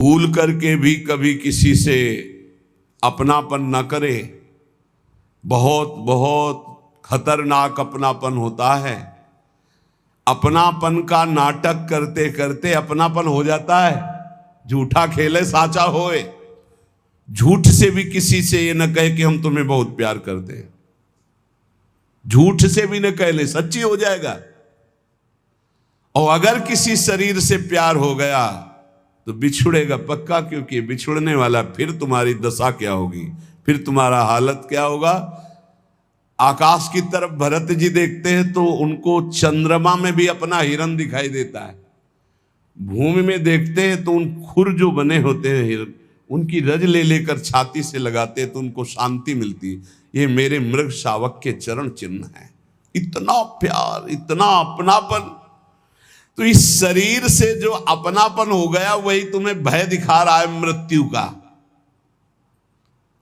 भूल करके भी कभी किसी से अपनापन न करे। बहुत बहुत खतरनाक अपनापन होता है। अपनापन का नाटक करते करते अपनापन हो जाता है। झूठा खेले साचा होए। झूठ से भी किसी से ये न कहे कि हम तुम्हें बहुत प्यार करते हैं। झूठ से भी न कह ले, सच्ची हो जाएगा। और अगर किसी शरीर से प्यार हो गया तो बिछुड़ेगा पक्का, क्योंकि बिछुड़ने वाला फिर तुम्हारी दशा क्या होगी, फिर तुम्हारा हालत क्या होगा। आकाश की तरफ भरत जी देखते हैं तो उनको चंद्रमा में भी अपना हिरन दिखाई देता है। भूमि में देखते हैं तो उन खुर जो बने होते हैं हिरन, उनकी रज ले लेकर छाती से लगाते हैं तो उनको शांति मिलती है। ये मेरे मृग शावक के चरण चिन्ह है। इतना प्यार, इतना अपनापन। तो इस शरीर से जो अपनापन हो गया वही तुम्हें भय दिखा रहा है मृत्यु का।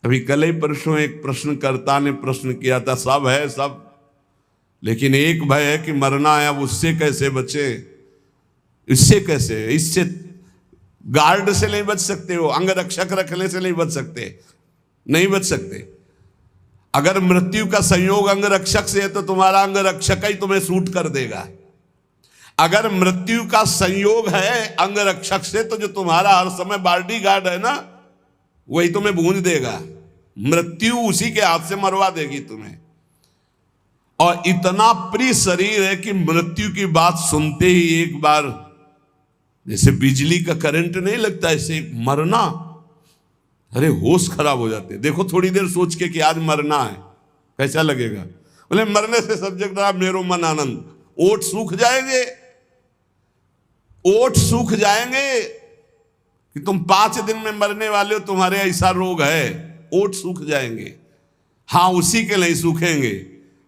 अभी कल ही परसों एक प्रश्नकर्ता ने प्रश्न किया था, सब है सब, लेकिन एक भय है कि मरना है, अब उससे कैसे बचे। इससे कैसे, इससे गार्ड से नहीं बच सकते हो, अंगरक्षक रखने से नहीं बच सकते, नहीं बच सकते। अगर मृत्यु का संयोग अंगरक्षक से है तो तुम्हारा अंगरक्षक ही तुम्हें सूट कर देगा। अगर मृत्यु का संयोग है अंगरक्षक से तो जो तुम्हारा हर समय बॉडीगार्ड है ना, वही तुम्हें भूंज देगा। मृत्यु उसी के हाथ से मरवा देगी तुम्हें। और इतना प्रिय शरीर है कि मृत्यु की बात सुनते ही एक बार जैसे बिजली का करंट नहीं लगता, ऐसे मरना, अरे होश खराब हो जाते। देखो थोड़ी देर सोच के कि आज मरना है, कैसा लगेगा। बोले मरने से सब जगह मेरो मन आनंद। ओठ सूख जाएंगे, ओठ सूख जाएंगे कि तुम 5 दिन में मरने वाले हो, तुम्हारे ऐसा रोग है, ओठ सूख जाएंगे। हाँ, उसी के नहीं सूखेंगे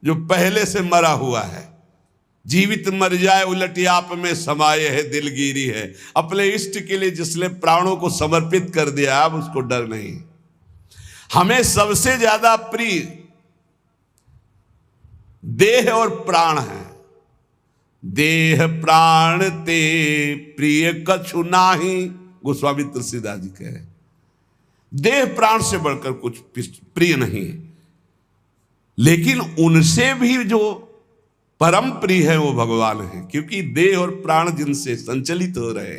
जो पहले से मरा हुआ है। जीवित मर जाए उलटी आप में समाये है, दिलगिरी है। अपने इष्ट के लिए जिसने प्राणों को समर्पित कर दिया, अब उसको डर नहीं। हमें सबसे ज्यादा प्रिय देह और प्राण है। देह प्राण ते प्रिय कछु नाही, गोस्वामी तुलसीदास जी कह रहे। देह प्राण से बढ़कर कुछ प्रिय नहीं है, लेकिन उनसे भी जो परम प्रिय है वो भगवान है, क्योंकि देह और प्राण जिनसे संचलित हो रहे।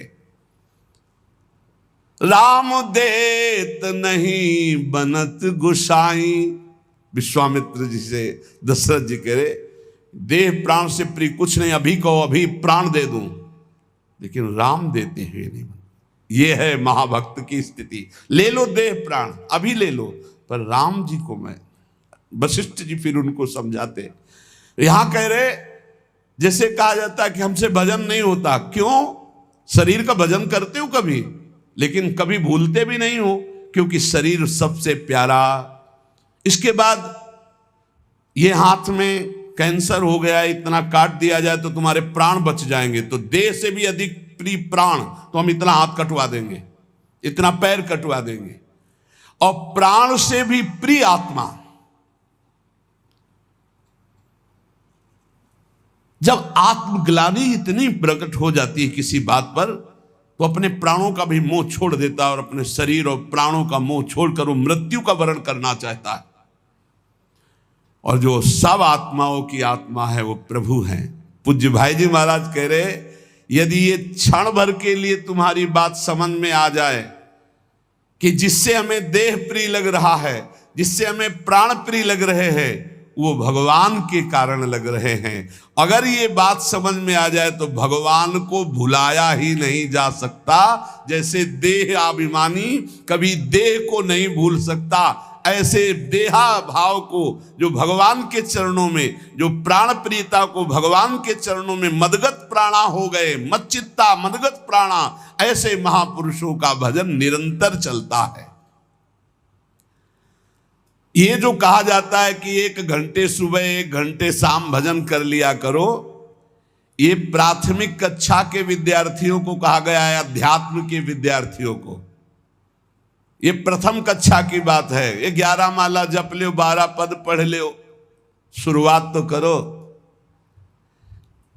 राम देत नहीं बनत गुसाई, विश्वामित्र जी से दशरथ जी कह रहे, देह प्राण से प्रिय कुछ नहीं, अभी कहो अभी प्राण दे दूं, लेकिन राम देते हुए नहीं। ये है महाभक्त की स्थिति। ले लो देह प्राण, अभी ले लो, पर राम जी को मैं। वशिष्ठ जी फिर उनको समझाते। यहां कह रहे, जैसे कहा जाता है कि हमसे भजन नहीं होता। क्यों? शरीर का भजन करते हो कभी, लेकिन कभी भूलते भी नहीं हो, क्योंकि शरीर सबसे प्यारा। इसके बाद ये हाथ में कैंसर हो गया, इतना काट दिया जाए तो तुम्हारे प्राण बच जाएंगे। तो देह से भी अधिक प्रिय प्राण, तो हम इतना हाथ कटवा देंगे, इतना पैर कटवा देंगे। और प्राण से भी प्रिय आत्मा। जब आत्मग्लानि इतनी प्रकट हो जाती है किसी बात पर, तो अपने प्राणों का भी मोह छोड़ देता है और अपने शरीर और प्राणों का मोह छोड़कर वो मृत्यु का वरण करना चाहता है। और जो सब आत्माओं की आत्मा है वो प्रभु है। पूज्य भाई जी महाराज कह रहे, यदि ये क्षण भर के लिए तुम्हारी बात समझ में आ जाए कि जिससे हमें देह प्रिय लग रहा है, जिससे हमें प्राण प्रिय लग रहे हैं, वो भगवान के कारण लग रहे हैं। अगर ये बात समझ में आ जाए तो भगवान को भुलाया ही नहीं जा सकता। जैसे देह अभिमानी कभी देह को नहीं भूल सकता, ऐसे देहा भाव को जो भगवान के चरणों में, जो प्राण प्रियता को भगवान के चरणों में मदगत प्राणा हो गए, मच्चित्ता मदगत प्राणा, ऐसे महापुरुषों का भजन निरंतर चलता है। ये जो कहा जाता है कि 1 घंटे सुबह 1 घंटे शाम भजन कर लिया करो, ये प्राथमिक कक्षा के विद्यार्थियों को कहा गया है, अध्यात्म के विद्यार्थियों को। ये प्रथम कक्षा की बात है। ये 11 माला जप लो, 12 पद पढ़ लो, शुरुआत तो करो।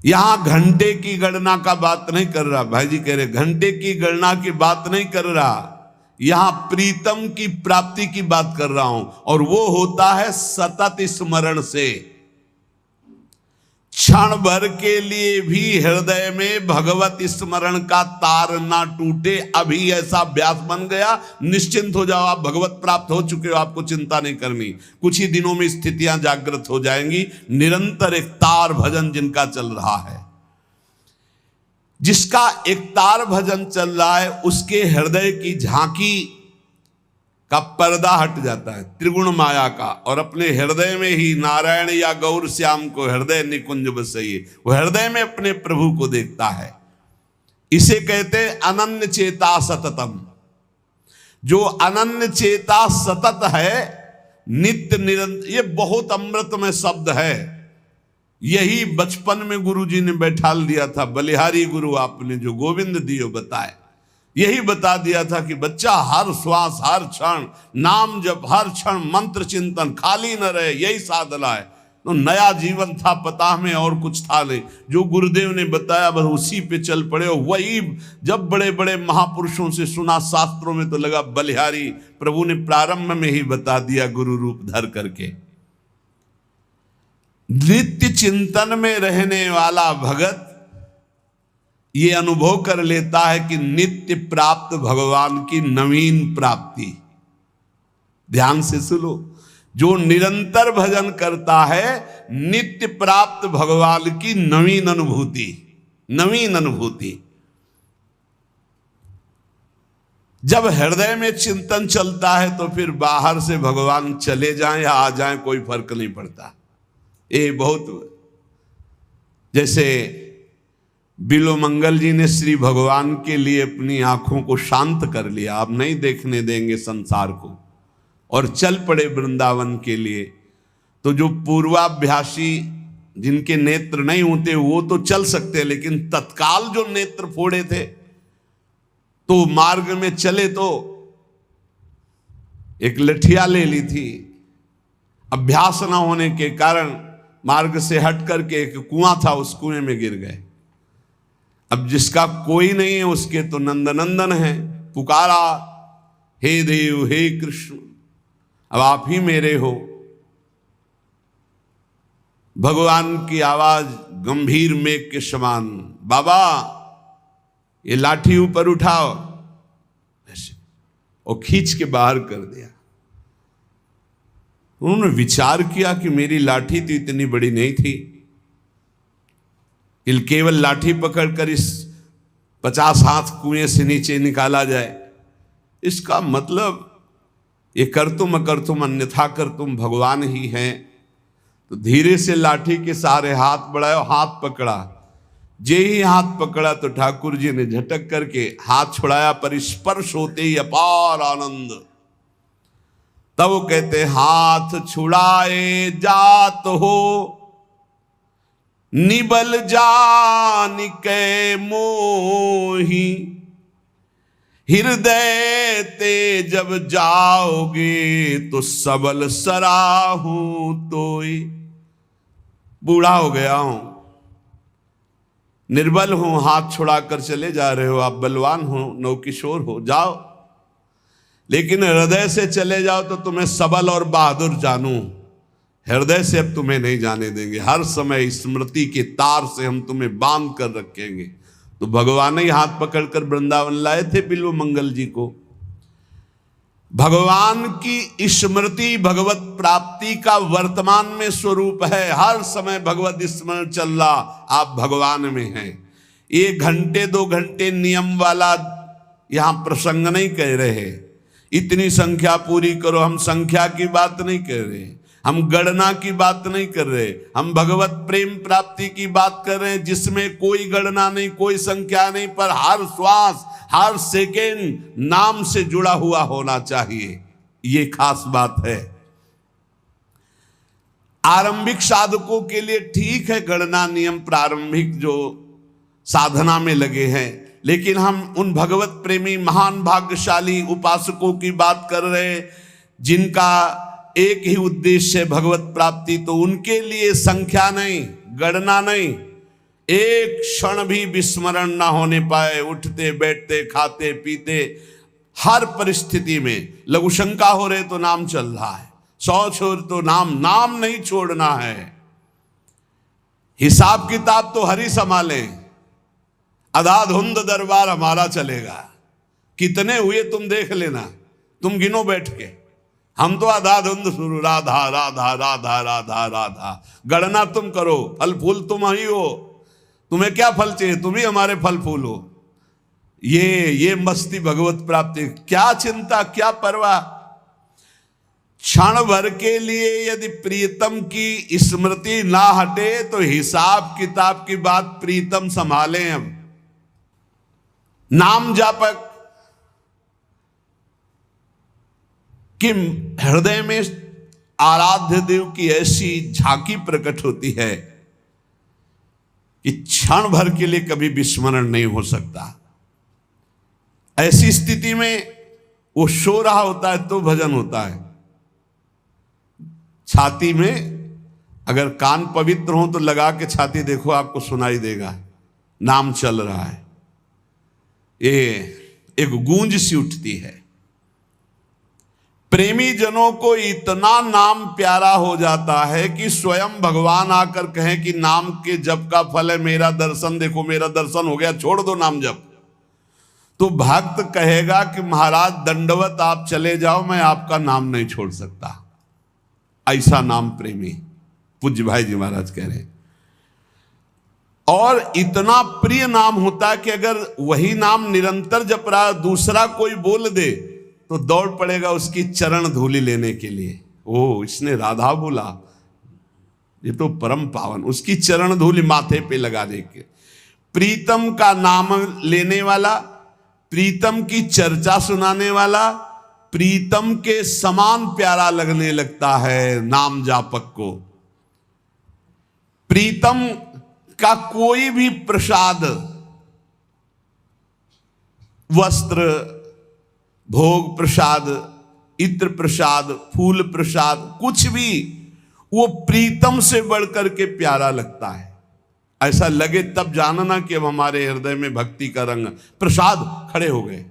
यहां घंटे की गणना का बात नहीं कर रहा, भाई जी कह रहे घंटे की गणना की बात नहीं कर रहा, यहां प्रीतम की प्राप्ति की बात कर रहा हूं, और वो होता है सतत स्मरण से। क्षण भर के लिए भी हृदय में भगवत स्मरण का तार ना टूटे, अभी ऐसा अभ्यास बन गया, निश्चिंत हो जाओ, आप भगवत प्राप्त हो चुके हो, आपको चिंता नहीं करनी। कुछ ही दिनों में स्थितियां जागृत हो जाएंगी। निरंतर एक तार भजन जिनका चल रहा है, जिसका एक तार भजन चल रहा है, उसके हृदय की झांकी का पर्दा हट जाता है त्रिगुण माया का, और अपने हृदय में ही नारायण या गौर श्याम को हृदय निकुंज बसइए, वो हृदय में अपने प्रभु को देखता है। इसे कहते हैं अनन्य चेता सततम। जो अनन्य चेता सतत है, नित्य निरंतर, ये बहुत अमृतमय शब्द है। यही बचपन में गुरु जी ने बैठा दिया था, बलिहारी गुरु आपने जो गोविंद दियो बताए, यही बता दिया था कि बच्चा हर श्वास हर क्षण नाम जप, हर क्षण मंत्र चिंतन, खाली न रहे, यही साधना है। तो नया जीवन था, पता में और कुछ था नहीं, जो गुरुदेव ने बताया बस उसी पे चल पड़े। और वही जब बड़े बड़े महापुरुषों से सुना शास्त्रों में, तो लगा बलिहारी प्रभु ने प्रारंभ में ही बता दिया गुरु रूप धर करके। नित्य चिंतन में रहने वाला भगत ये अनुभव कर लेता है कि नित्य प्राप्त भगवान की नवीन प्राप्ति। ध्यान से सुनो, जो निरंतर भजन करता है, नित्य प्राप्त भगवान की नवीन अनुभूति, नवीन अनुभूति। जब हृदय में चिंतन चलता है तो फिर बाहर से भगवान चले जाएं या आ जाएं कोई फर्क नहीं पड़ता। ये बहुत, जैसे बिलोमंगल जी ने श्री भगवान के लिए अपनी आंखों को शांत कर लिया, अब नहीं देखने देंगे संसार को, और चल पड़े वृंदावन के लिए। तो जो पूर्वाभ्यासी जिनके नेत्र नहीं होते वो तो चल सकते, लेकिन तत्काल जो नेत्र फोड़े थे तो मार्ग में चले तो एक लठिया ले ली थी, अभ्यास न होने के कारण मार्ग से हट करके एक कुआं था, उस कुएं में गिर गए। अब जिसका कोई नहीं है उसके तो नंदनंदन है, पुकारा हे देव हे कृष्ण, अब आप ही मेरे हो। भगवान की आवाज गंभीर मेघ के समान, बाबा ये लाठी ऊपर उठाओ, ऐसे, और खींच के बाहर कर दिया। उन्होंने विचार किया कि मेरी लाठी तो इतनी बड़ी नहीं थी, केवल लाठी पकड़कर इस 50 हाथ कुएं से नीचे निकाला जाए, इसका मतलब ये कर तुम अकर तुम अन्यथा कर तुम भगवान ही हैं। तो धीरे से लाठी के सहारे हाथ बढ़ाया, हाथ पकड़ा। जे ही हाथ पकड़ा तो ठाकुर जी ने झटक करके हाथ छुड़ाया, पर स्पर्श होते ही अपार आनंद। तब वो कहते हाथ छुड़ाए जात हो निबल जान के मोही, हृदय ते जब जाओगे तो सबल सराहू तोय। बूढ़ा हो गया हूं, निर्बल हूं, हाथ छुड़ाकर चले जा रहे हो, आप बलवान हो, नवकिशोर हो, जाओ, लेकिन हृदय से चले जाओ तो तुम्हें सबल और बहादुर जानूं। हृदय से अब तुम्हें नहीं जाने देंगे, हर समय स्मृति के तार से हम तुम्हें बांध कर रखेंगे। तो भगवान ही हाथ पकड़कर वृंदावन लाए थे बिल्वमंगल जी को। भगवान की स्मृति भगवत प्राप्ति का वर्तमान में स्वरूप है। हर समय भगवत स्मरण चल रहा, आप भगवान में हैं। 1 घंटे 2 घंटे नियम वाला यहां प्रसंग नहीं कह रहे, इतनी संख्या पूरी करो, हम संख्या की बात नहीं कर रहे, हम गणना की बात नहीं कर रहे, हम भगवत प्रेम प्राप्ति की बात कर रहे हैं, जिसमें कोई गणना नहीं, कोई संख्या नहीं, पर हर श्वास हर सेकेंड नाम से जुड़ा हुआ होना चाहिए। ये खास बात है। आरंभिक साधकों के लिए ठीक है गणना नियम, प्रारंभिक जो साधना में लगे हैं, लेकिन हम उन भगवत प्रेमी महान भाग्यशाली उपासकों की बात कर रहे हैं जिनका एक ही उद्देश्य है भगवत प्राप्ति। तो उनके लिए संख्या नहीं, गणना नहीं, एक क्षण भी विस्मरण ना होने पाए, उठते बैठते खाते पीते हर परिस्थिति में। लघु शंका हो रहे तो नाम चल रहा है, शौच हो तो नाम, नाम नहीं छोड़ना है। हिसाब किताब तो हरि संभाले, अधाधुंध दरबार हमारा चलेगा। कितने हुए तुम देख लेना, तुम गिनो बैठ के। हम तो अधाधुंध शुरू, राधा राधा राधा राधा राधा। गणना तुम करो, फल फूल तुम ही हो, तुम्हें क्या फल चाहिए, तुम ही हमारे फल फूल हो। ये मस्ती भगवत प्राप्ति, क्या चिंता क्या परवाह। क्षण भर के लिए यदि प्रीतम की स्मृति ना हटे तो हिसाब किताब की बात प्रीतम संभालें। अब नाम जापक कि हृदय में आराध्य देव की ऐसी झांकी प्रकट होती है कि क्षण भर के लिए कभी विस्मरण नहीं हो सकता। ऐसी स्थिति में वो सो रहा होता है तो भजन होता है। छाती में अगर कान पवित्र हो तो लगा के छाती देखो, आपको सुनाई देगा नाम चल रहा है। ये एक गूंज सी उठती है। प्रेमी जनों को इतना नाम प्यारा हो जाता है कि स्वयं भगवान आकर कहें कि नाम के जप का फल है मेरा दर्शन, देखो मेरा दर्शन हो गया, छोड़ दो नाम जप। तो भक्त कहेगा कि महाराज दंडवत आप चले जाओ, मैं आपका नाम नहीं छोड़ सकता। ऐसा नाम प्रेमी पूज्य भाई जी महाराज कह रहे हैं। और इतना प्रिय नाम होता है कि अगर वही नाम निरंतर जप रहा दूसरा कोई बोल दे तो दौड़ पड़ेगा उसकी चरण धूलि लेने के लिए। ओ इसने राधा बोला, ये तो परम पावन, उसकी चरण धूलि माथे पे लगा दे के। प्रीतम का नाम लेने वाला, प्रीतम की चर्चा सुनाने वाला, प्रीतम के समान प्यारा लगने लगता है नाम जापक को। प्रीतम का कोई भी प्रसाद, वस्त्र, भोग प्रसाद, इत्र प्रसाद, फूल प्रसाद, कुछ भी वो प्रीतम से बढ़कर के प्यारा लगता है। ऐसा लगे तब जानना कि अब हमारे हृदय में भक्ति का रंग। प्रसाद खड़े हो गए,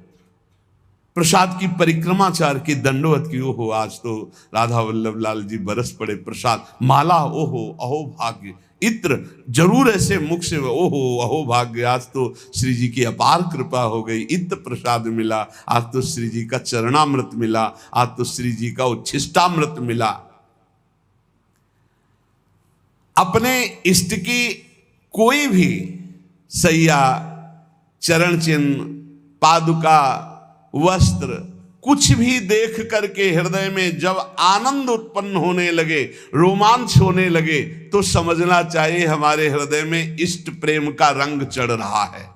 प्रसाद की परिक्रमाचार की, दंडवत की। ओहो आज तो राधा वल्लभ लाल जी बरस पड़े प्रसाद। माला, ओहो अहो भाग्य। इत्र जरूर ऐसे मुख से, ओहो अहो भाग्य, आज तो श्री जी की अपार कृपा हो गई, इत्र प्रसाद मिला, आज तो श्री जी का चरणामृत मिला, आज तो श्री जी का उच्छिष्टामृत मिला। अपने इष्ट की कोई भी सैया, चरण चिन्ह, पादुका, वस्त्र, कुछ भी देख करके हृदय में जब आनंद उत्पन्न होने लगे, रोमांच होने लगे, तो समझना चाहिए हमारे हृदय में इष्ट प्रेम का रंग चढ़ रहा है।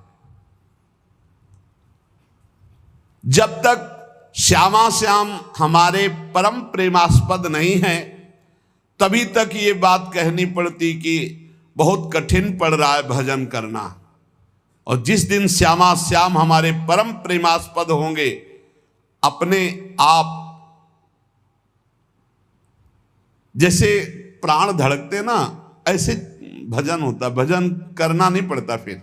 जब तक श्यामा श्याम हमारे परम प्रेमास्पद नहीं है तभी तक ये बात कहनी पड़ती कि बहुत कठिन पड़ रहा है भजन करना। और जिस दिन श्यामा श्याम हमारे परम प्रेमास्पद होंगे, अपने आप जैसे प्राण धड़कते ना, ऐसे भजन होता, भजन करना नहीं पड़ता फिर।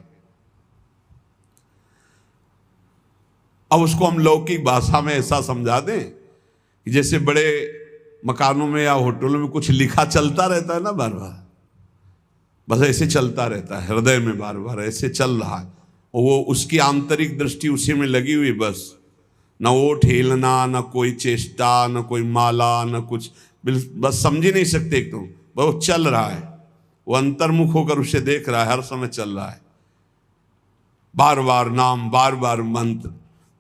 अब उसको हम लौकिक भाषा में ऐसा समझा दें कि जैसे बड़े मकानों में या होटलों में कुछ लिखा चलता रहता है ना बार बार, बस ऐसे चलता रहता है हृदय में, बार बार ऐसे चल रहा है। और वो उसकी आंतरिक दृष्टि उसी में लगी हुई, बस न वो ठेलना, न कोई चेष्टा, न कोई माला, न कुछ, बस समझ ही नहीं सकते। एक तो वो चल रहा है, वो अंतर्मुख होकर उसे देख रहा है, हर समय चल रहा है, बार बार नाम, बार बार मंत्र।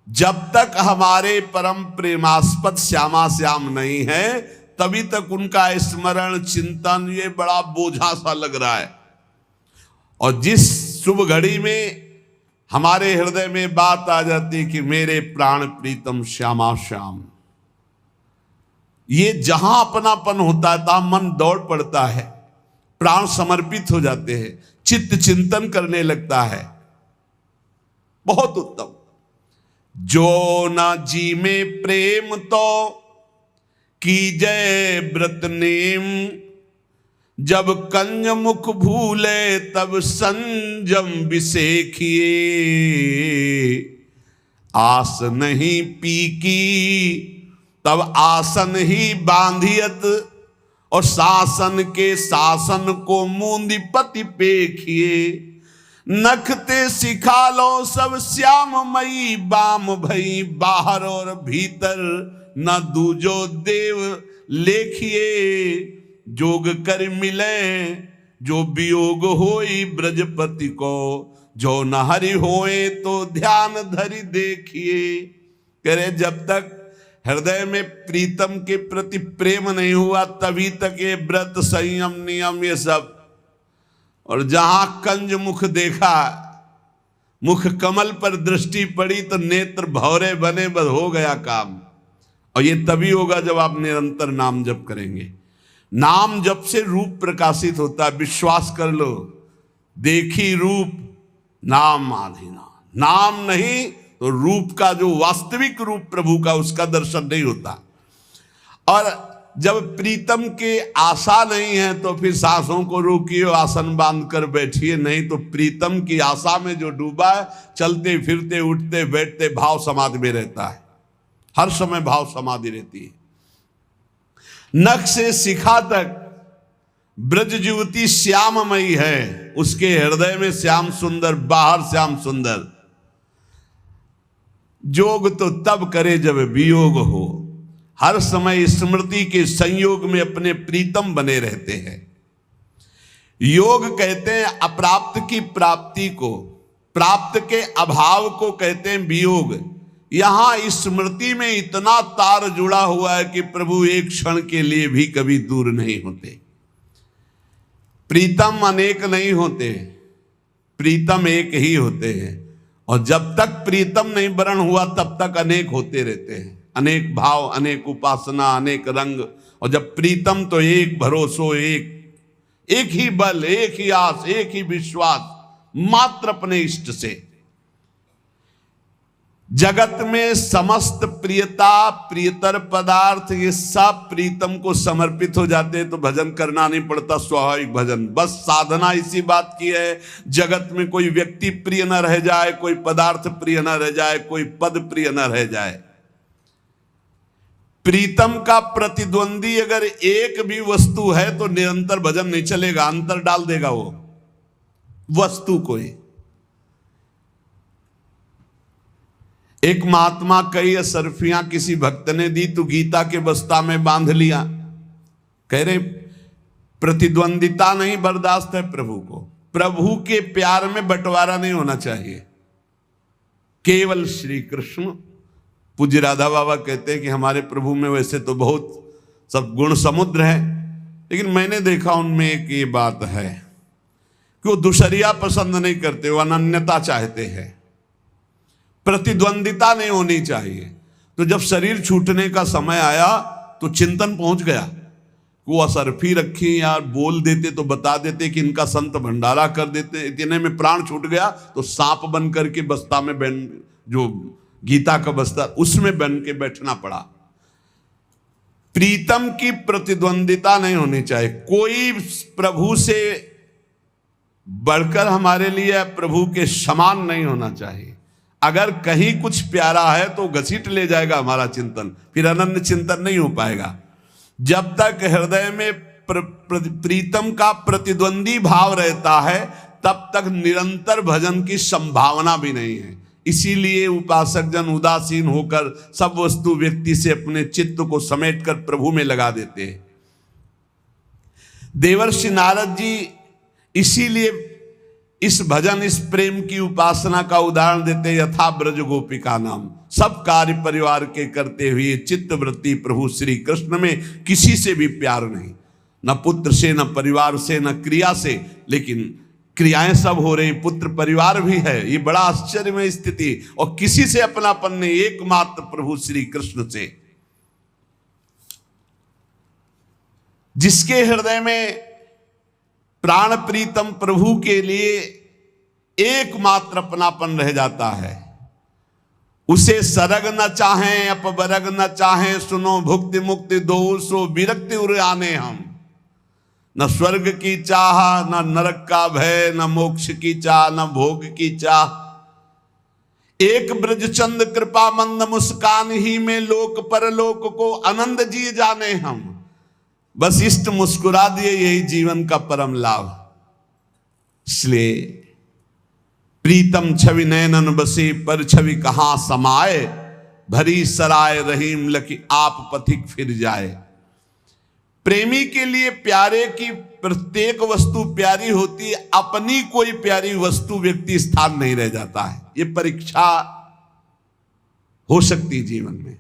जब तक हमारे परम प्रेमास्पद श्यामा श्याम नहीं है तभी तक उनका स्मरण चिंतन ये बड़ा बोझा सा लग रहा है। और जिस शुभ घड़ी में हमारे हृदय में बात आ जाती कि मेरे प्राण प्रीतम श्यामा श्याम, ये जहां अपनापन होता है तहां मन दौड़ पड़ता है, प्राण समर्पित हो जाते हैं, चित्त चिंतन करने लगता है। बहुत उत्तम। जो न जी में प्रेम तो कीजय व्रत नेम, जब कंज मुख भूले तब संजम बिसेखिए, आस नहीं पीकी तब आसन ही बांधियत, और शासन के शासन को मूंदी पति पेखिए। नखते सिखा लो सब श्याममयी, बाम भई बाहर और भीतर, न दूजो देव लेखिए। जोग कर मिले जो वियोग होई ब्रजपति को, जो न हरि होए तो ध्यान धरि देखिए। कह रहे जब तक हृदय में प्रीतम के प्रति प्रेम नहीं हुआ तभी तक ये व्रत संयम नियम ये सब, और जहां कंज मुख देखा, मुख कमल पर दृष्टि पड़ी तो नेत्र भौरे बने, बस हो गया काम। और ये तभी होगा जब आप निरंतर नाम जप करेंगे। नाम जप से रूप प्रकाशित होता है, विश्वास कर लो। देखी रूप नाम आधीना, नाम नहीं तो रूप का जो वास्तविक रूप प्रभु का, उसका दर्शन नहीं होता। और जब प्रीतम के आशा नहीं है तो फिर सांसों को रोकिए, आसन बांध कर बैठिए, नहीं तो प्रीतम की आशा में जो डूबा है, चलते फिरते उठते बैठते भाव समाधि में रहता है, हर समय भाव समाधि रहती है। नख से शिखा तक ब्रज युवती श्याममयी है, उसके हृदय में श्याम सुंदर, बाहर श्याम सुंदर। जोग तो तब करे जब वियोग हो, हर समय स्मृति के संयोग में अपने प्रीतम बने रहते हैं। योग कहते हैं अप्राप्त की प्राप्ति को, प्राप्त के अभाव को कहते हैं वियोग। यहां स्मृति में इतना तार जुड़ा हुआ है कि प्रभु एक क्षण के लिए भी कभी दूर नहीं होते। प्रीतम अनेक नहीं होते, प्रीतम एक ही होते हैं। और जब तक प्रीतम नहीं वरण हुआ तब तक अनेक होते रहते हैं, अनेक भाव, अनेक उपासना, अनेक रंग। और जब प्रीतम तो एक भरोसो, एक ही बल, एक ही आस, एक ही विश्वास मात्र अपने इष्ट से। जगत में समस्त प्रियता, प्रियतर पदार्थ, ये सब प्रीतम को समर्पित हो जाते हैं तो भजन करना नहीं पड़ता, स्वाभाविक भजन। बस साधना इसी बात की है, जगत में कोई व्यक्ति प्रिय न रह जाए, कोई पदार्थ प्रिय न रह जाए, कोई पद प्रिय न रह जाए। प्रीतम का प्रतिद्वंदी अगर एक भी वस्तु है तो निरंतर भजन नहीं चलेगा, अंतर डाल देगा वो वस्तु को ही। एक महात्मा कई असरफियां किसी भक्त ने दी तो गीता के बस्ता में बांध लिया। कह रहे प्रतिद्वंदिता नहीं बर्दाश्त है प्रभु को, प्रभु के प्यार में बंटवारा नहीं होना चाहिए, केवल श्री कृष्ण। पूज्य राधा बाबा कहते हैं कि हमारे प्रभु में वैसे तो बहुत सब गुण समुद्र है, लेकिन मैंने देखा उनमें एक ये बात है कि वो दुशरिया पसंद नहीं करते, वो अनन्यता चाहते हैं, प्रतिद्वंदिता नहीं होनी चाहिए। तो जब शरीर छूटने का समय आया तो चिंतन पहुंच गया, वो असरफी रखी यार, बोल देते तो बता देते कि इनका संत भंडारा कर देते। इतने में प्राण छूट गया तो सांप बन करके बस्ता में जो गीता का बस्ता उसमें बन के बैठना पड़ा। प्रीतम की प्रतिद्वंदिता नहीं होनी चाहिए, कोई प्रभु से बढ़कर हमारे लिए प्रभु के समान नहीं होना चाहिए। अगर कहीं कुछ प्यारा है तो घसीट ले जाएगा हमारा चिंतन, फिर अनन्य चिंतन नहीं हो पाएगा। जब तक हृदय में प्रीतम का प्रतिद्वंदी भाव रहता है तब तक निरंतर भजन की संभावना भी नहीं है। इसीलिए उपासक जन उदासीन होकर सब वस्तु व्यक्ति से अपने चित्त को समेटकर प्रभु में लगा देते हैं। देवर्षि नारद जी इसीलिए इस भजन, इस प्रेम की उपासना का उदाहरण देते, यथा ब्रज गोपिका नाम। सब कार्य परिवार के करते हुए चित्त वृत्ति प्रभु श्री कृष्ण में, किसी से भी प्यार नहीं, न पुत्र से, न परिवार से, न क्रिया से, लेकिन क्रियाएं सब हो रही, पुत्र परिवार भी है। ये बड़ा आश्चर्यमय स्थिति, और किसी से अपनापन नहीं, एकमात्र प्रभु श्री कृष्ण से। जिसके हृदय में प्राण प्रीतम प्रभु के लिए एकमात्र अपनापन रह जाता है, उसे सरग न चाहें अपबरग न चाहें, सुनो भुक्ति मुक्ति दो सो विरक्ति उड़ाने हम। न स्वर्ग की चाह, न नरक का भय, न मोक्ष की चाह, न भोग की चाह। एक ब्रजचंद कृपा मंद मुस्कान ही में लोक परलोक को आनंद जी जाने हम। बस इष्ट मुस्कुरा दिए, यही जीवन का परम लाभ। इसलिए प्रीतम छवि नैनन बसे, पर छवि कहां समाए, भरी सराय रहीम लकी आप पथिक फिर जाए। प्रेमी के लिए प्यारे की प्रत्येक वस्तु प्यारी होती है, अपनी कोई प्यारी वस्तु व्यक्ति स्थान नहीं रह जाता है। ये परीक्षा हो सकती जीवन में,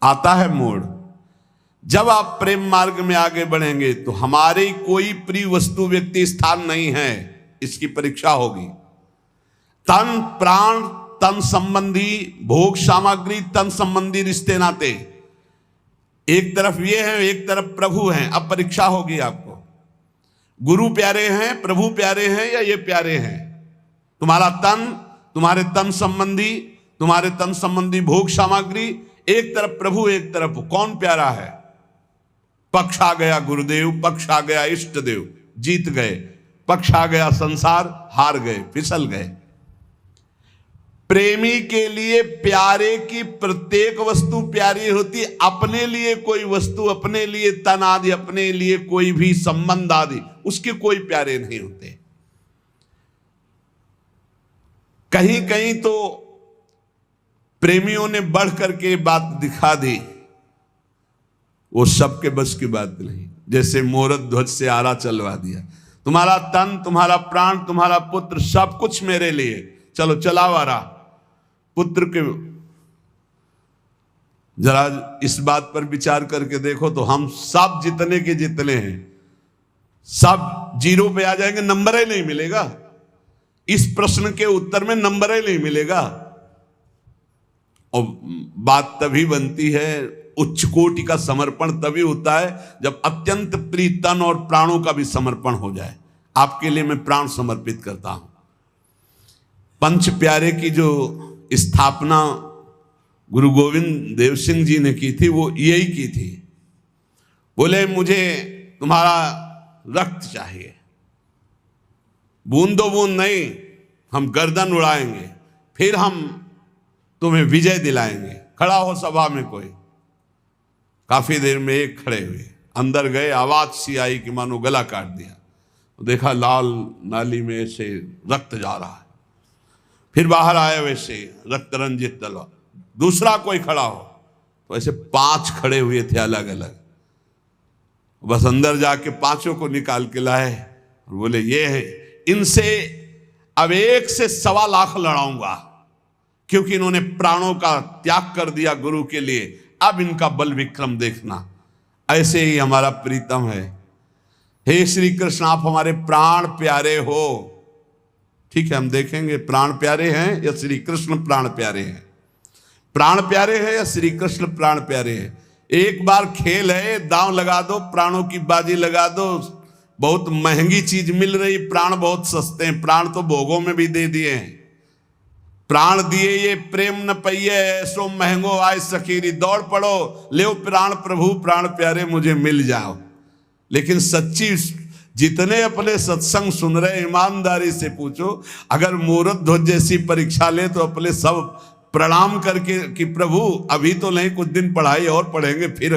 आता है मोड़। जब आप प्रेम मार्ग में आगे बढ़ेंगे तो हमारी कोई प्रिय वस्तु व्यक्ति स्थान नहीं है, इसकी परीक्षा होगी। तन प्राण तन संबंधी भोग सामग्री, तन संबंधी रिश्ते नाते एक तरफ ये है, एक तरफ प्रभु हैं। अब परीक्षा होगी आपको, गुरु प्यारे हैं, प्रभु प्यारे हैं, या ये प्यारे हैं। तुम्हारा तन, तुम्हारे तन संबंधी, तुम्हारे तन संबंधी भोग सामग्री, एक तरफ प्रभु, एक तरफ कौन प्यारा है। पक्ष आ गया गुरुदेव, पक्ष आ गया इष्ट देव, जीत गए। पक्ष आ गया संसार, हार गए, फिसल गए। प्रेमी के लिए प्यारे की प्रत्येक वस्तु प्यारी होती, अपने लिए कोई वस्तु, अपने लिए तन आदि, अपने लिए कोई भी संबंध आदि, उसके कोई प्यारे नहीं होते। कहीं कहीं तो प्रेमियों ने बढ़ करके बात दिखा दी, वो सबके बस की बात नहीं। जैसे मोरत ध्वज से आरा चलवा दिया, तुम्हारा तन, तुम्हारा प्राण, तुम्हारा पुत्र, सब कुछ मेरे लिए, चलो चलाओ आरा। पुत्र के जरा इस बात पर विचार करके देखो तो हम सब जितने के जितने हैं सब जीरो पे आ जाएंगे, नंबर ही नहीं मिलेगा। इस प्रश्न के उत्तर में नंबर ही नहीं मिलेगा। और बात तभी बनती है, उच्च कोटि का समर्पण तभी होता है जब अत्यंत प्रिय तन और प्राणों का भी समर्पण हो जाए। आपके लिए मैं प्राण समर्पित करता हूं। पंच प्यारे की जो स्थापना गुरु गोविंद देव सिंह जी ने की थी, वो यही की थी। बोले मुझे तुम्हारा रक्त चाहिए, बूंदो बूंद नहीं, हम गर्दन उड़ाएंगे, फिर हम तुम्हें विजय दिलाएंगे। खड़ा हो सभा में कोई। काफी देर में एक खड़े हुए, अंदर गए, आवाज सी आई कि मानो गला काट दिया। देखा लाल नाली में से रक्त जा रहा है। फिर बाहर आए वैसे रक्त रंजित तलवार। दूसरा कोई खड़ा हो तो ऐसे 5 खड़े हुए थे अलग अलग। बस अंदर जाके 5 को निकाल के लाए और बोले ये है, इनसे अब 1 से 1.25 लाख लड़ाऊंगा, क्योंकि इन्होंने प्राणों का त्याग कर दिया गुरु के लिए। अब इनका बल विक्रम देखना। ऐसे ही हमारा प्रीतम है। हे श्री कृष्ण, आप हमारे प्राण प्यारे हो। ठीक है, हम देखेंगे प्राण प्यारे हैं या श्री कृष्ण प्राण प्यारे हैं। प्राण प्यारे हैं या श्री कृष्ण प्राण प्यारे हैं। एक बार खेल है, दांव लगा दो, प्राणों की बाजी लगा दो। बहुत महंगी चीज मिल रही, प्राण बहुत सस्ते हैं। प्राण तो भोगों में भी दे दिए हैं। प्राण दिए ये प्रेम न पइये, ऐसो महंगो आय सखीरी। दौड़ पड़ो, ले प्राण प्रभु प्राण प्यारे मुझे मिल जाओ। लेकिन सच्ची जितने अपने सत्संग सुन रहे, ईमानदारी से पूछो, अगर मूरत ध्वज जैसी परीक्षा ले तो अपने सब प्रणाम करके कि प्रभु अभी तो नहीं, कुछ दिन पढ़ाई और पढ़ेंगे, फिर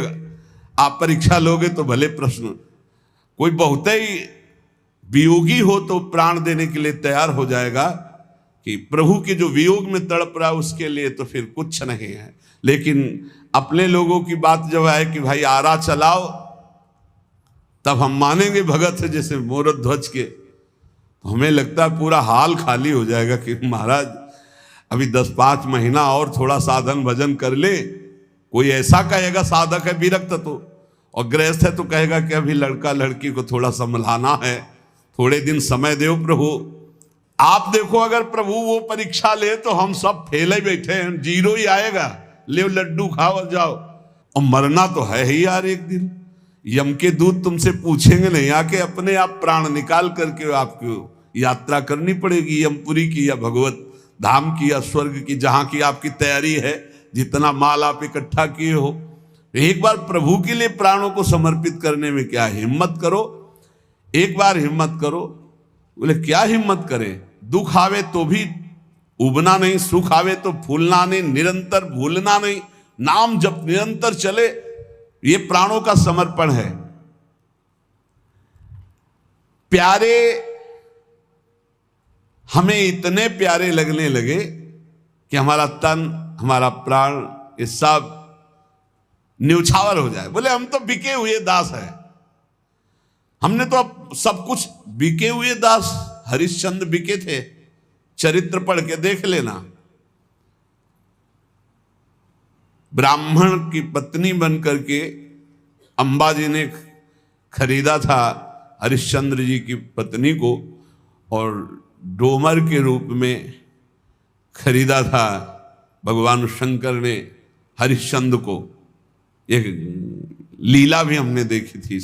आप परीक्षा लोगे तो भले प्रश्न। कोई बहुत ही वियोगी हो तो प्राण देने के लिए तैयार हो जाएगा कि प्रभु के जो वियोग में तड़प रहा उसके लिए तो फिर कुछ नहीं है। लेकिन अपने लोगों की बात जब है कि भाई आरा चलाओ, तब हम मानेंगे भगत है जैसे मोरत ध्वज के। तो हमें लगता है पूरा हाल खाली हो जाएगा कि महाराज अभी 10-5 महीना और थोड़ा साधन भजन कर ले। कोई ऐसा कहेगा साधक है विरक्त तो, और गृहस्थ है तो कहेगा कि अभी लड़का लड़की को थोड़ा संभलाना है, थोड़े दिन समय दो प्रभु। आप देखो अगर प्रभु वो परीक्षा ले तो हम सब फेल ही बैठे हैं, जीरो ही आएगा। ले लड्डू खाओ और जाओ। और मरना तो है ही यार, एक दिन यम के दूत तुमसे पूछेंगे नहीं, आके अपने आप प्राण निकाल करके आपको यात्रा करनी पड़ेगी, यमपुरी की या भगवत धाम की या स्वर्ग की, जहां की आपकी तैयारी है। जितना माल आप इकट्ठा किए हो एक बार प्रभु के लिए प्राणों को समर्पित करने में क्या हिम्मत करो, एक बार हिम्मत करो। बोले क्या हिम्मत करें, दुख आवे तो भी उबना नहीं, सुख आवे तो फूलना नहीं, निरंतर भूलना नहीं, नाम जब निरंतर चले, ये प्राणों का समर्पण है। प्यारे हमें इतने प्यारे लगने लगे कि हमारा तन, हमारा प्राण, ये सब न्यौछावर हो जाए। बोले हम तो बिके हुए दास हैं, हमने तो अब सब कुछ, बिके हुए दास। हरिश्चंद्र बिके थे, चरित्र पढ़ के देख लेना। ब्राह्मण की पत्नी बनकर के अंबाजी ने खरीदा था हरिश्चंद्र जी की पत्नी को, और डोमर के रूप में खरीदा था भगवान शंकर ने हरिश्चंद्र को। एक लीला भी हमने देखी थी।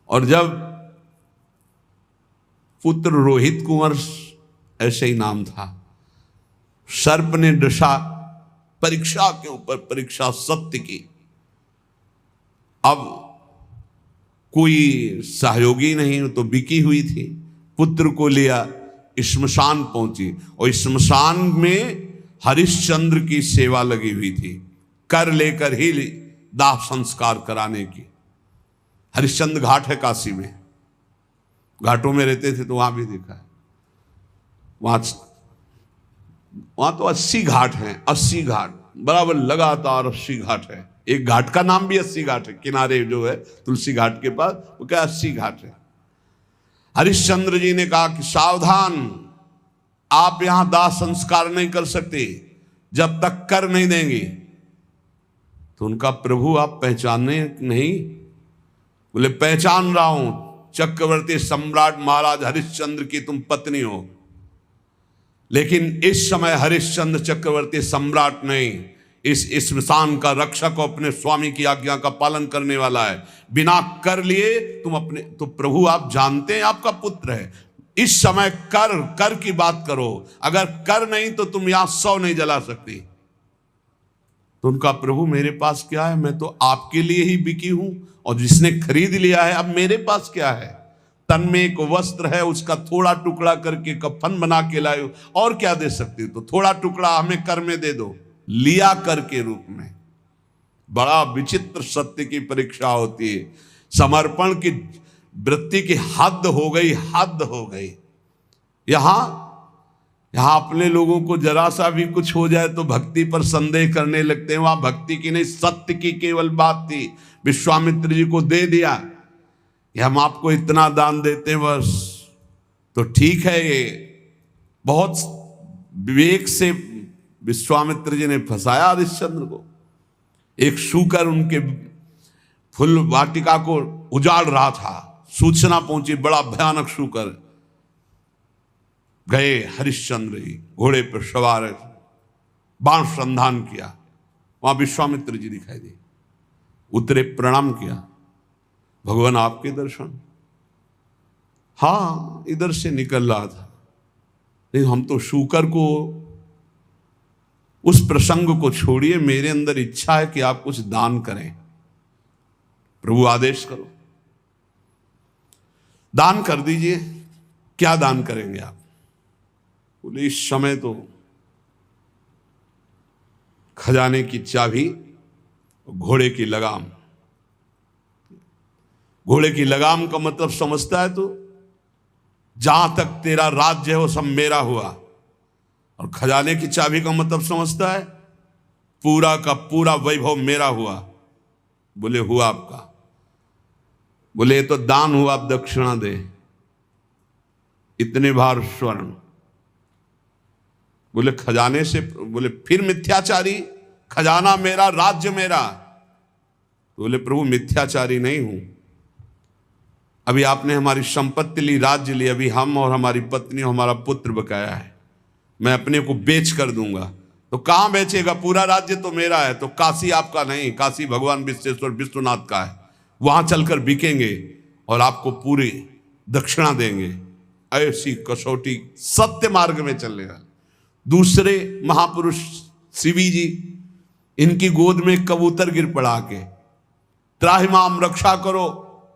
और जब पुत्र रोहित कुंवर, ऐसे ही नाम था, सर्प ने डसा, परीक्षा के ऊपर परीक्षा सत्य की। अब कोई सहयोगी नहीं, तो बिकी हुई थी। पुत्र को लिया, श्मशान पहुंची, और श्मशान में हरिश्चंद्र की सेवा लगी हुई थी, कर लेकर ही दाह संस्कार कराने की। हरिश्चंद्र घाट है काशी में, घाटों में रहते थे तो वहां भी देखा है। वहां तो 80 घाट हैं, 80 घाट बराबर लगातार 80 घाट है। एक घाट का नाम भी 80 घाट है, किनारे जो है तुलसी घाट के पास, वो क्या 80 घाट है। हरिश्चंद्र जी ने कहा कि सावधान, आप यहां दाह संस्कार नहीं कर सकते जब तक कर नहीं देंगे। तो उनका प्रभु आप पहचाने नहीं? बोले पहचान रहा हूं, चक्रवर्ती सम्राट महाराज हरिश्चंद्र की तुम पत्नी हो। लेकिन इस समय हरिश्चंद्र चक्रवर्ती सम्राट नहीं, इस स्मशान का रक्षक और अपने स्वामी की आज्ञा का पालन करने वाला है। बिना कर लिए तुम अपने, तो प्रभु आप जानते हैं आपका पुत्र है, इस समय कर की बात करो, अगर कर नहीं तो तुम यहां 100 नहीं जला सकती। तो उनका प्रभु मेरे पास क्या है, मैं तो आपके लिए ही बिकी हूं, और जिसने खरीद लिया है, अब मेरे पास क्या है? तन में एक वस्त्र है, उसका थोड़ा टुकड़ा करके कफन बना के लाए, और क्या दे सकती? तो थोड़ा टुकड़ा हमें कर में दे दो, लिया कर के रूप में। बड़ा विचित्र सत्य की परीक्षा होती है। समर्पण की वृत्ति की हद हो गई, हद हो गई। यहां अपने लोगों को जरा सा भी कुछ हो जाए तो भक्ति पर संदेह करने लगते हैं। वहां भक्ति की नहीं, सत्य की केवल बात थी। विश्वामित्र जी को दे दिया कि हम आपको इतना दान देते हैं बस, तो ठीक है। ये बहुत विवेक से विश्वामित्र जी ने फंसाया हरिश्चंद्र को। एक शूकर उनके फुल वाटिका को उजाड़ रहा था, सूचना पहुंची, बड़ा भयानक शूकर। गए हरिश्चंद्र जी घोड़े पर सवार, बाण संधान किया, वहां विश्वामित्र जी दिखाई दिए, उतरे, प्रणाम किया, भगवान आपके दर्शन। हाँ, इधर से निकल रहा था, लेकिन हम तो शूकर को, उस प्रसंग को छोड़िए, मेरे अंदर इच्छा है कि आप कुछ दान करें, प्रभु आदेश करो, दान कर दीजिए। क्या दान करेंगे आप? बोले इस समय तो खजाने की चाबी, घोड़े की लगाम। घोड़े की लगाम का मतलब समझता है तो, जहां तक तेरा राज्य है वो सब मेरा हुआ। और खजाने की चाबी का मतलब समझता है, पूरा का पूरा वैभव मेरा हुआ। बोले हुआ आपका? बोले ये तो दान हुआ, आप दक्षिणा दे, इतने भार स्वर्ण। बोले खजाने से? बोले फिर मिथ्याचारी, खजाना मेरा, राज्य मेरा। बोले प्रभु मिथ्याचारी नहीं हूं, अभी आपने हमारी संपत्ति ली, राज्य ली, अभी हम और हमारी पत्नी और हमारा पुत्र बकाया है, मैं अपने को बेच कर दूंगा। तो कहां बेचेगा? पूरा राज्य तो मेरा है। तो काशी आपका नहीं, काशी भगवान विश्वेश्वर विश्वनाथ का है, वहां चलकर बिकेंगे और आपको पूरी दक्षिणा देंगे। ऐसी कसौटी, सत्य मार्ग में चलेगा। दूसरे महापुरुष शिवी जी, इनकी गोद में कबूतर गिर पड़ा के, त्राहिमाम रक्षा करो,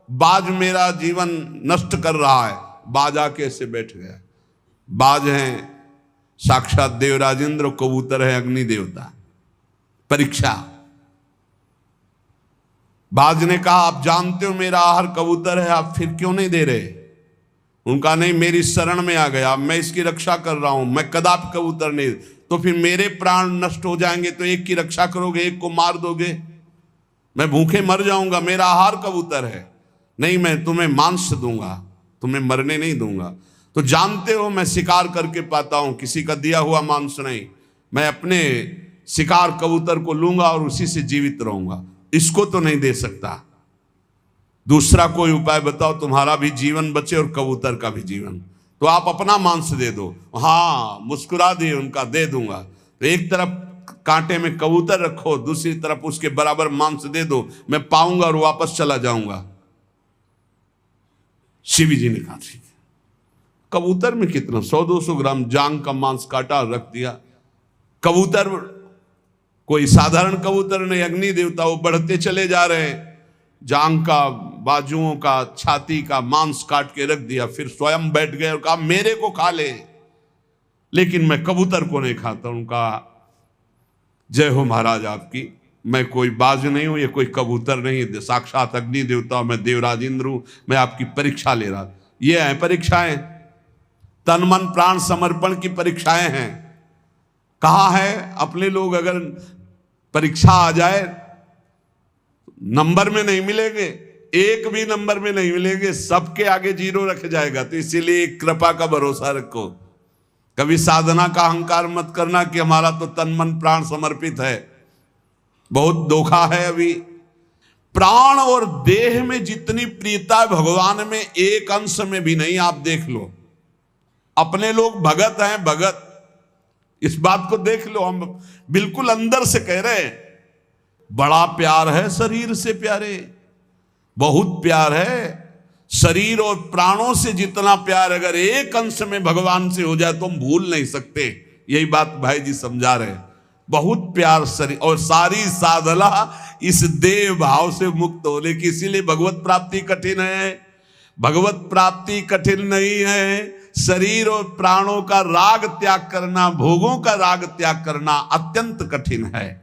बाज मेरा जीवन नष्ट कर रहा है। बाज आके ऐसे बैठ गया। बाज हैं साक्षात देवराजेंद्र, कबूतर है अग्नि देवता। परीक्षा। बाज ने कहा आप जानते हो मेरा आहार कबूतर है, आप फिर क्यों नहीं दे रहे? उनका नहीं, मेरी शरण में आ गया, मैं इसकी रक्षा कर रहा हूं, मैं कदापि कबूतर नहीं। तो फिर मेरे प्राण नष्ट हो जाएंगे तो एक की रक्षा करोगे, एक को मार दोगे, मैं भूखे मर जाऊंगा, मेरा आहार कबूतर है। नहीं, मैं तुम्हें मांस दूंगा, तुम्हें मरने नहीं दूंगा। तो जानते हो मैं शिकार करके पाता हूं, किसी का दिया हुआ मांस नहीं। मैं अपने शिकार कबूतर को लूंगा और उसी से जीवित रहूंगा, इसको तो नहीं दे सकता। दूसरा कोई उपाय बताओ, तुम्हारा भी जीवन बचे और कबूतर का भी जीवन। तो आप अपना मांस दे दो। हाँ, मुस्कुरा दिए, उनका दे दूंगा। तो एक तरफ कांटे में कबूतर रखो, दूसरी तरफ उसके बराबर मांस दे दो, मैं पाऊंगा और वापस चला जाऊंगा। शिवी जी ने कहा ठीक है। कबूतर में कितना 100-200 ग्राम जांग का मांस काटा और रख दिया। कबूतर कोई साधारण कबूतर नहीं, अग्नि देवता, वो बढ़ते चले जा रहे हैं। जांग का, बाजुओं का, छाती का मांस काट के रख दिया, फिर स्वयं बैठ गए और कहा मेरे को खा ले, लेकिन मैं कबूतर को नहीं खाता। उनका जय हो महाराज आपकी, मैं कोई बाज नहीं हूं, ये कोई कबूतर नहीं, साक्षात अग्नि देवता, मैं देवराज इंद्र हूं, मैं आपकी परीक्षा ले रहा। ये है परीक्षाएं, तन मन प्राण समर्पण की परीक्षाएं हैं। कहा है अपने लोग अगर परीक्षा आ जाए नंबर में नहीं मिलेंगे, एक भी नंबर में नहीं मिलेंगे, सबके आगे 0 रख जाएगा। तो इसीलिए कृपा का भरोसा रखो, कभी साधना का अहंकार मत करना कि हमारा तो तन मन प्राण समर्पित है। बहुत धोखा है अभी। प्राण और देह में जितनी प्रियता है भगवान में, एक अंश में भी नहीं। आप देख लो, अपने लोग भगत हैं, भगत, इस बात को देख लो, हम बिल्कुल अंदर से कह रहे हैं बड़ा प्यार है शरीर से प्यारे, बहुत प्यार है। शरीर और प्राणों से जितना प्यार अगर एक अंश में भगवान से हो जाए तो हम भूल नहीं सकते। यही बात भाई जी समझा रहे हैं। बहुत प्यार शरीर, और सारी साधना इस देह भाव से मुक्त होने की। इसीलिए भगवत प्राप्ति कठिन है। भगवत प्राप्ति कठिन नहीं है, शरीर और प्राणों का राग त्याग करना, भोगों का राग त्याग करना अत्यंत कठिन है।